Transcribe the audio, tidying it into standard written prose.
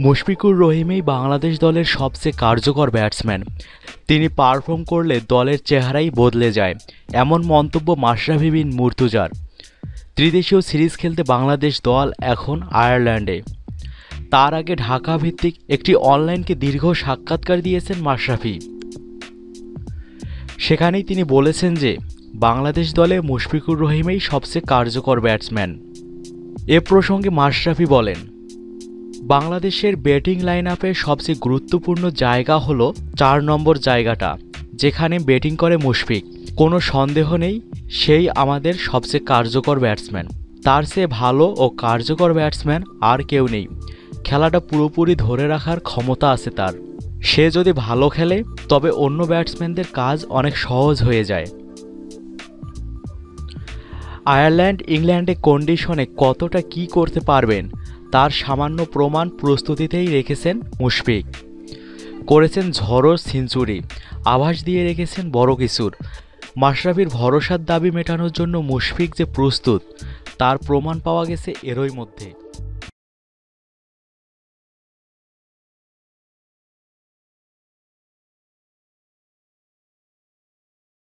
মুশফিকুর রহিমই বাংলাদেশ দলের সবচেয়ে কার্যকর ব্যাটসম্যান। তিনি পারফর্ম করলে দলের চেহারাই বদলে যায়, এমন মন্তব্য মাশরাফি বিন মুর্তজার। ত্রিদেশীয় সিরিজ খেলতে বাংলাদেশ দল এখন আয়ারল্যান্ডে। তার আগে ঢাকা ভিত্তিক একটি অনলাইনকে দীর্ঘ সাক্ষাৎকার দিয়েছেন মাশরাফি। সেখানেই তিনি বলেছেন যে বাংলাদেশ দলে মুশফিকুর রহিমই সবচেয়ে কার্যকর ব্যাটসম্যান। এ প্রসঙ্গে মাশরাফি বলেন, বাংলাদেশের ব্যাটিং লাইন আপের সবচেয়ে গুরুত্বপূর্ণ জায়গা হলো ৪ নম্বর জায়গাটা, যেখানে ব্যাটিং করে মুশফিক। কোনো সন্দেহ নেই সেই আমাদের সবচেয়ে কার্যকর ব্যাটসম্যান। তার চেয়ে ভালো ও কার্যকর ব্যাটসম্যান আর কেউ নেই। খেলাটা পুরোপুরি ধরে রাখার ক্ষমতা আছে তার। সে যদি ভালো খেলে তবে অন্য ব্যাটসম্যানদের কাজ অনেক সহজ হয়ে যায়। আয়ারল্যান্ড ইংল্যান্ডে কন্ডিশনে কতটা কী করতে পারবেন তার সামান্য প্রমাণ প্রস্তুতিতেই রেখেছেন মুশফিক। করেছেন ঝড়ো সেঞ্চুরি, আভাস দিয়ে রেখেছেন বড় কিছুর। মাশরাফির ভরসার দাবি মেটানোর জন্য মুশফিক যে প্রস্তুত তার প্রমাণ পাওয়া গেছে এরই মধ্যে।